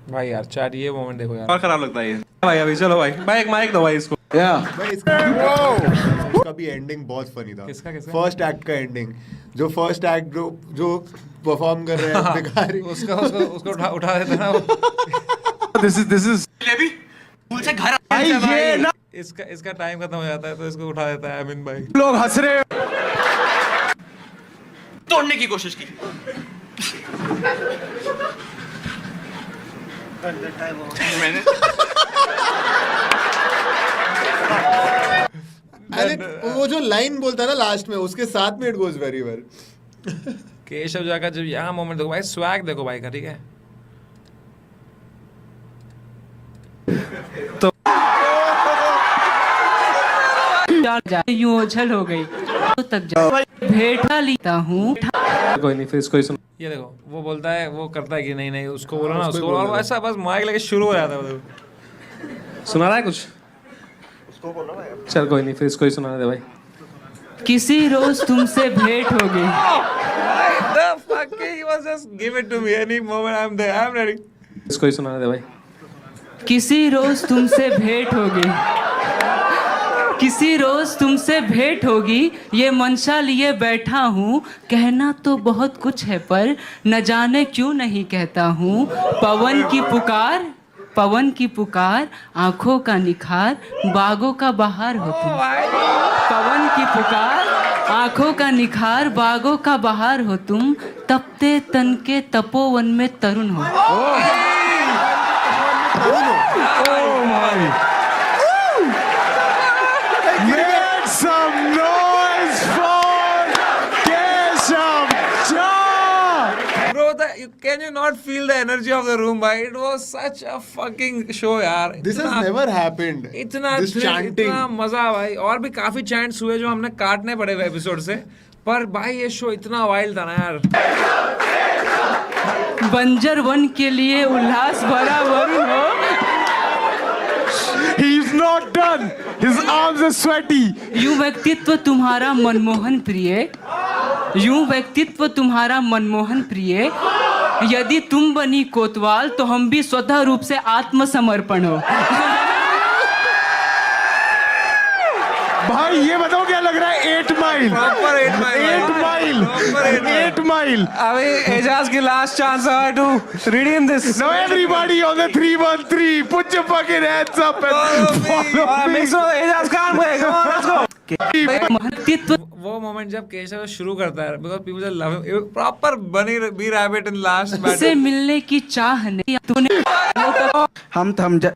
भाई यार चैट ये मोमेंट देखो यार। और खराब लगता है ये भाई। अभी चलो भाई एक माइक दो भाई इसको। भाई इसका भी एंडिंग बहुत फनी था। किसका? फर्स्ट एक्ट का एंडिंग, जो फर्स्ट एक्ट जो परफॉर्म कर रहे हैं भिखारी, उसका उठा देता ना वो। दिस इज लेबी स्कूल से घर भाई ये ना इसका टाइम खत्म हो जाता है तो इसको उठा देता है अमीन भाई। लोग हंस रहे हैं। तोड़ने की कोशिश की। मैंने अरे वो जो लाइन बोलता है ना लास्ट में, उसके साथ में it goes very well. Keshav जाकर जब यहाँ मोमेंट देखो भाई, स्वैग देखो भाई का, ठीक है। यूं ओझल हो गई तो तक जा भेटा लेता हूँ। कोई नहीं, फिर इसको ही सुनो। ये देखो वो बोलता है, वो करता है कि नहीं नहीं उसको बोलो ना, उसको, और वो ऐसा बस माइक लेके शुरू हो जाता है वो देखो। सुना रहा है कुछ? चल कोई नहीं, फिर इसको ही सुना दे भाई। किसी रोज तुमसे भेंट होगी। The fuck, he was just give it to me any moment I'm there, I'm ready. इसको ही सुना दे भाई। किसी रोज तुमसे भेंट होगी, किसी रोज तुमसे भेंट होगी, ये मंशा लिए बैठा हूँ। कहना तो बहुत कुछ है पर न जाने क्यों नहीं कहता हूँ। पवन की पुकार, पवन की पुकार, आंखों का निखार, बागों का बहार हो तुम। पवन की पुकार, आंखों का निखार, बागों का बहार हो तुम। तपते तन के तपोवन में तरुण हो। Make some noise for Keshav Jha. Bro, can you not feel the energy of the room, bhai? It was such a fucking show, यार। This has never happened. इतना This chanting. इतना मजा भाई। और भी काफी चैंट्स हुए जो हमने काटने पड़े हुए एपिसोड से, पर भाई ये शो इतना वाइल्ड था ना यार। बंजर वन के लिए उल्लास भरा वरुण हो। He's not done. His arms are sweaty. यूं व्यक्तित्व तुम्हारा मनमोहन प्रिय, यूं व्यक्तित्व तुम्हारा मनमोहन प्रिय। यदि तुम बनी कोतवाल तो हम भी स्वतः रूप से आत्मसमर्पण हो। भाई ये बताओ क्या लग रहा है? 8 mile. Proper 8 mile. 8 mile. Proper 8 mile. 8 mile. अभी एजाज की लास्ट चांस है to redeem this. Now everybody on the 313, put your fucking hands up and follow me. Mix of Ejaz Khan भाई, come on, let's go. व्यक्तित्व वो मोमेंट जब केशव शुरू करता है, because people love him. Proper bunny bee rabbit in last battle. से मिलने की चाह नहीं तूने। हम थम जा।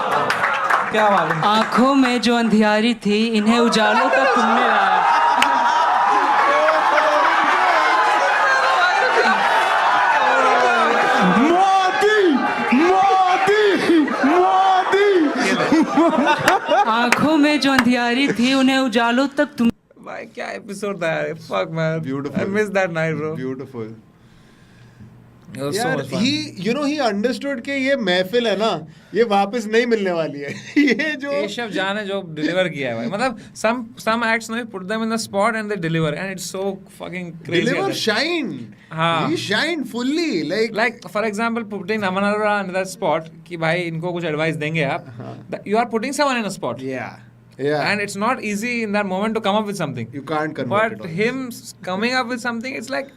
क्या बात है? आंखों में जो अंधियारी थी, इन्हें उजालों तक तुमने लाया। मोदी मोदी मोदी। आंखों में जो अंधियारी थी, उन्हें उजालों तक तुम। भाई क्या एपिसोड था यार। Fuck man. Beautiful. I missed that night, bro. Beautiful. It was so यार much fun. he understood कि ये महफिल है ना, ये वापस नहीं मिलने वाली है। ये जो केशव जा ने जो डिलीवर किया है भाई, मतलब some acts no put them in the spot and they deliver and it's so fucking crazy. deliver shine, हाँ. he shined fully, Like for example putting Aman Arora in that spot कि भाई इनको कुछ advice देंगे आप, you are putting someone in a spot. yeah, And it's not easy in that moment to come up with something. you can't convert it But all. him coming up with something, it's like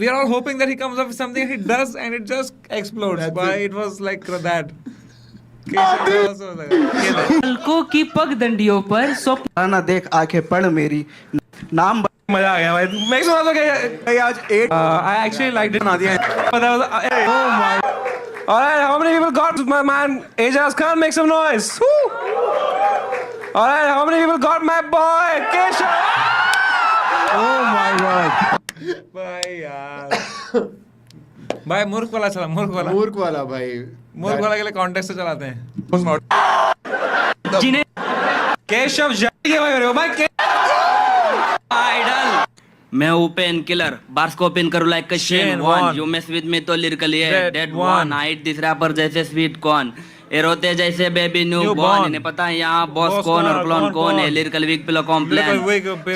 we are all hoping that he comes up with something and he does and it just explodes. That's But it. it was like that. Keshav also was like, kill it. पलकों की पगडंडियों पर स्वप्न। ना देख आंखें पढ़ मेरी नाम मजा आ गया भाई। मैं सुना तो आज 8 I actually liked it. बना दिया। But that was, oh my. Alright, how many people got my man Ajaz Khan? Make some noise. Woo! Alright, how many people got my boy Keshav? Oh my god. भाई यार। भाई मूर्ख वाला चला, मूर्ख वाला। मूर्ख वाला भाई, मूर्ख वाला के लिए कॉन्टेक्स्ट से चलाते हैं। जिन्हें केशव जाएंगे भाई आइडल। मैं हूँ पेन किलर बार्स को पिन करूँ like Shane when you mess with me तो लिरिकली है dead one height this rapper जैसे स्वीट कॉर्न ये रोते जैसे बेबी न्यू बॉर्न इन्हें पता है यहाँ बॉस कौन और क्लोन कौन है lyrical weak pillow complain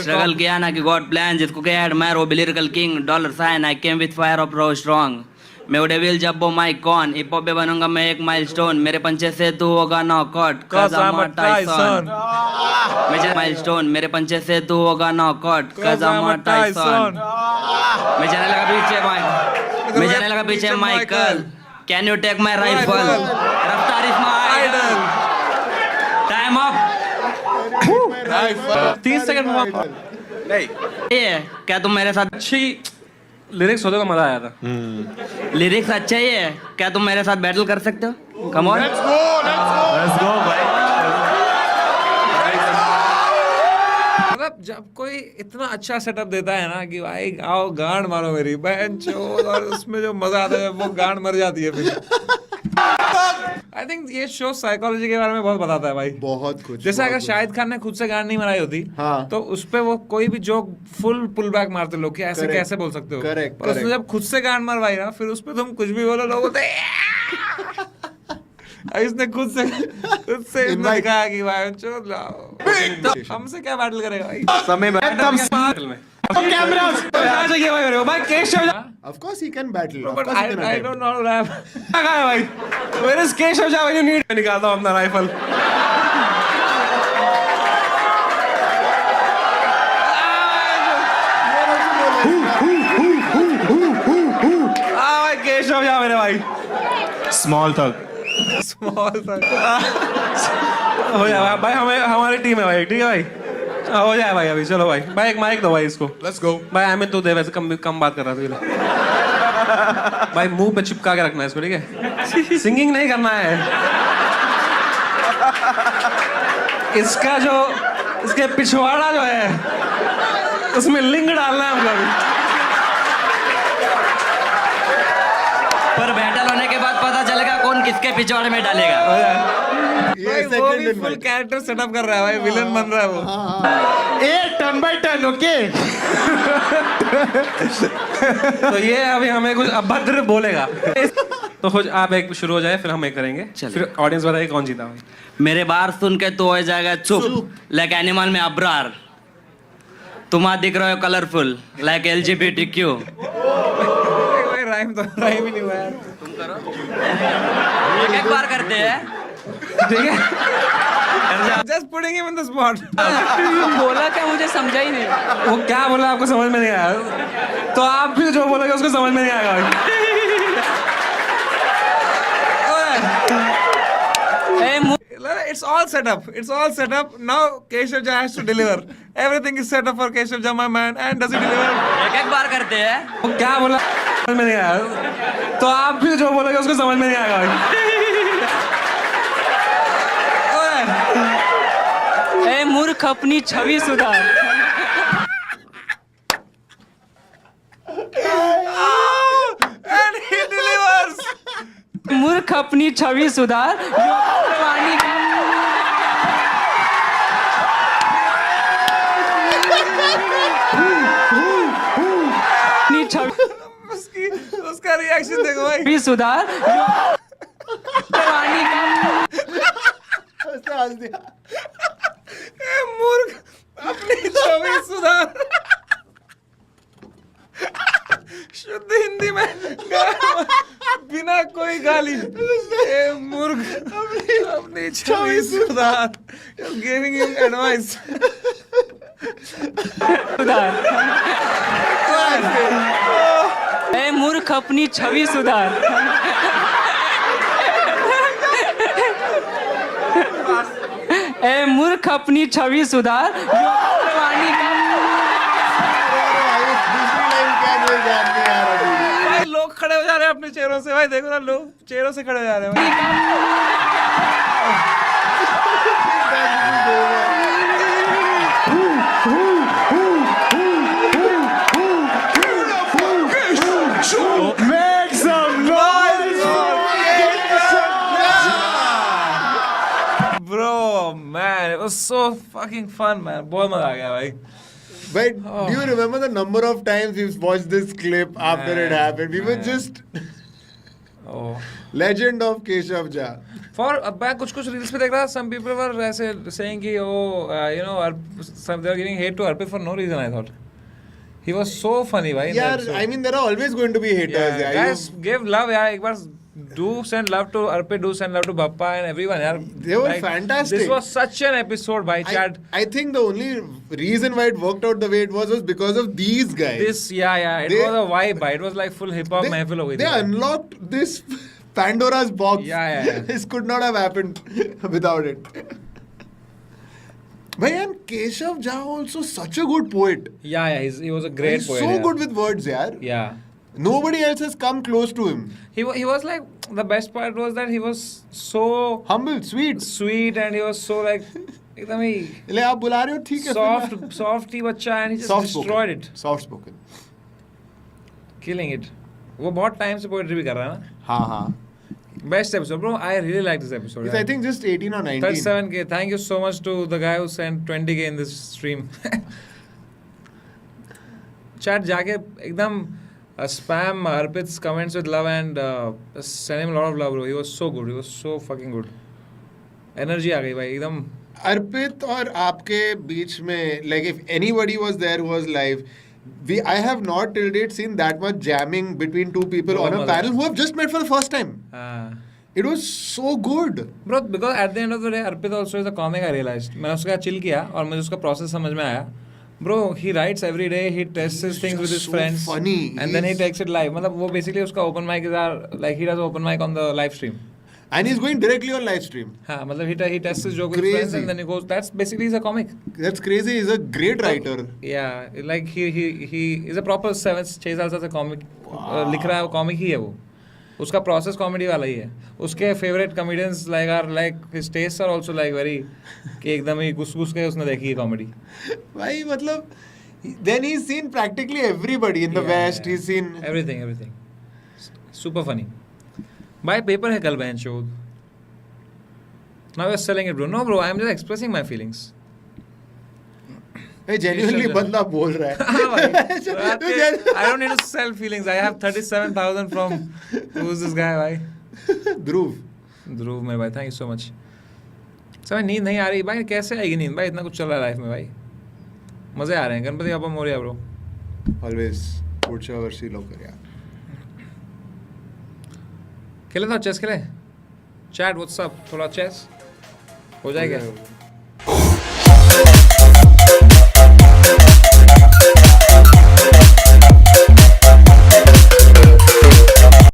struggle किया ना कि गॉड प्लान जिसको क्या एडमायर वो lyrical king dollar sign I came with fire of row strong मैं डेविल जब्बो माइक कौन हिप हॉप पे बनूंगा मैं एक माइलस्टोन मेरे पंचे से तू होगा knockout Cause I'm a Tyson. मैं माइलस्टोन मेरे पंचे से तू होगा knockout cause I'm a Tyson. मैं जाने लगा पीछे माइक मैं जाने लगा पीछे Michael can you take my rifle Raftaar is my idol time up 30 second ये क्या तुम मेरे साथ अच्छी लिरिक्स होते तो मजा आया था। लिरिक्स अच्छा ही है क्या तुम मेरे साथ बैटल कर सकते हो कम ऑन Let's go भाई. मतलब जब कोई इतना अच्छा सेटअप देता है ना कि भाई आओ गांड मारो मेरी बहन चोद और उसमें जो मजा आता है वो गांड मर जाती है फिर आई थिंक ये शो साइकोलॉजी के बारे में बहुत बताता है भाई बहुत कुछ जैसे अगर बहुत शाहिद खान ने खुद से गांड नहीं मराई होती हाँ। तो उस पे वो कोई भी जोक फुल पुल बैक मारते लोग कि ऐसे Correct. कैसे बोल सकते हो Correct, पर उसने correct. जब खुद से गांड मरवाई ना फिर उस पे तुम कुछ भी बोलो लोग बोलते इसने खुद से इसने Invite. दिखाया कि भाई चोद लाओ तो हमसे क्या बैटल करेगा भाई समय में कैमरास आ जाइए भाई मेरे भाई Keshav Of course he can battle. Of But course he can I attempt. don't know rap. कहाँ है भाई Where is केशव जा you need निकालता हूँ अपना राइफल भाई केशव जा मेरे भाई Small thug. Small सा. हो जाए भाई हमें हमारी टीम है भाई ठीक है भाई हो जाए भाई अभी चलो भाई भाई एक माइक दो भाई इसको Let's go. भाई आमिर तू दे वैसे कम कम बात कर रहा था भाई मुंह पे चिपका के रखना है इसको ठीक है सिंगिंग नहीं करना है इसका जो इसके पिछवाड़ा जो है उसमें लिंग डालना है हमको अभी पर बैटल होने के बाद पता चलेगा कौन किसके पिछवाड़े में डालेगा हो जाए ये भाई वो second भी invite. full character setup कर रहा है भाई विलन बन रहा है वो. टर्न बाय टर्न ओके तो ये अभी हमें कुछ अभद्र बोलेगा तो कुछ आप एक शुरू हो जाए फिर हम एक करेंगे चलो। फिर ऑडियंस बताइए कौन जीता भाई मेरे बार सुन के तो हो जाएगा चुप लाइक एनिमल में अब्रार तुम आज दिख रहे हो कलरफुल लाइक LGBTQ भाई राइम ही नहीं हुआ यार. एक बार करते हैं ठीक है Just putting him in the spot. बोला क्या मुझे समझा ही नहीं वो क्या बोला आपको समझ में नहीं आया तो आप भी जो बोलोगे उसको समझ में नहीं आएगा भाई It's all set up. It's all set up. Now Keshav Jha has to deliver. Everything is set up for Keshav Jha, my man. And does he deliver? एक बार करते हैं वो क्या बोला समझ में नहीं आया तो आप भी जो बोलोगे उसको समझ में नहीं आएगा भाई ए मूर्ख अपनी छवि सुधार And he delivers. मूर्ख अपनी छवि सुधार जवानी अपनी उसका रिएक्शन देखो भाई. छवि सुधार जवानी उसने हंस दिया. ए मूर्ख अपनी छवि सुधार. शुद्ध हिंदी में बिना कोई गाली. ए मूर्ख अपनी छवि सुधार. Just giving him advice. सुधार ए मूर्ख अपनी छवि सुधार ए मूर्ख अपनी छवि सुधार जवानी दूसरी लाइन क्या नहीं जानते यार अभी. भाई लोग खड़े हो जा रहे हैं अपने चेहरों से. भाई देखो ना लोग चेहरों से खड़े हो जा रहे हैं भाई. Make some noise. Bro, man, it was so fucking fun, man. बहुत मजा आ गया भाई. But do you remember the number of times we've watched this clip after it happened? We were just Oh. legend of Keshav Jha. For मैं कुछ reels पे देख रहा था. Some people were ऐसे saying कि you know, some they are giving hate to Arpit for no reason. I thought He was so funny, भाई. in the यार episode. I mean there are always going to be haters. Yeah, यार. guys, give love, यार. एक बार do send love to Arpit, do send love to Bappa and everyone, यार. They were fantastic. This was such an episode, by Chad. I think the only reason why it worked out the way it was because of these guys. This, yeah. It was a vibe, bhai. It was like full hip hop महफिल हो गई थी. They unlocked this Pandora's box. Yeah. This could not have happened without it. Bhai, and Keshav Jha also such a good poet. Yeah. He was a great He's poet. so यार. good with words, yaar. Yeah. Nobody else has come close to him. He was like, the best part was that he was so Humble, sweet. sweet and he was so like एकदम ही ले आप बुला रहे हो ठीक है soft ही बच्चा and he just Soft destroyed spoken. it. Soft spoken. Killing it. वो बहुत टाइम से पोएट्री भी कर रहा है ना. हाँ. Best episode, bro. I really like this episode. It's I think just 18 or 19. 37K. Thank you so much to the guy who sent 20K in this stream. Chat जाके एकदम spam Arpit's comments with love and send him a lot of love, bro. He was so good. He was so fucking good. Energy आ गई भाई एकदम. अर्पित और आपके बीच में like if anybody was there who was live, I have not till date seen that much jamming between two people Bro, on a mother. panel who have just met for the first time. It was so good. Bro, because at the end of the day, Arpit also is a comic, I realized. मैंने उसका chill किया और मुझे उसका process समझ में आया. Bro, he writes every day, he tests his things with his so friends. funny. And then he takes it live. मतलब वो basically उसका open mic is like he does open mic on the live stream. And he's going directly on live stream. हाँ मतलब he tests his joke with his friends Crazy. and then he goes. That's basically he's a comic. That's crazy. He's a great writer. Yeah, like he is a proper 6 साल से comic लिख रहा है वो comic ही है वो. उसका process comedy वाला ही है. उसके favorite comedians like his tastes are also like very कि एकदम ही घुस के उसने देखी है comedy. भाई मतलब then he's seen practically everybody in the West. He's seen everything. Super funny. Buy paper है कल बहन चोद. Now you're selling it, bro. No, bro. I'm just expressing my feelings. Hey, genuinely बंदा बोल रहा है. I don't need to sell feelings. I have 37,000 from who's this guy, भाई? ध्रुव मेरे भाई. Thank you so much. समय नींद नहीं आ रही भाई. कैसे आएगी नींद भाई? इतना कुछ चल रहा है लाइफ में भाई. मजे आ रहे हैं. गणपति बाबा मोरिया ब्रो. Always पुढच्या वर्षी लवकर या. खेले तो चेस खेले. चैट व्हाट्सअप थोड़ा चेस हो जाएगा.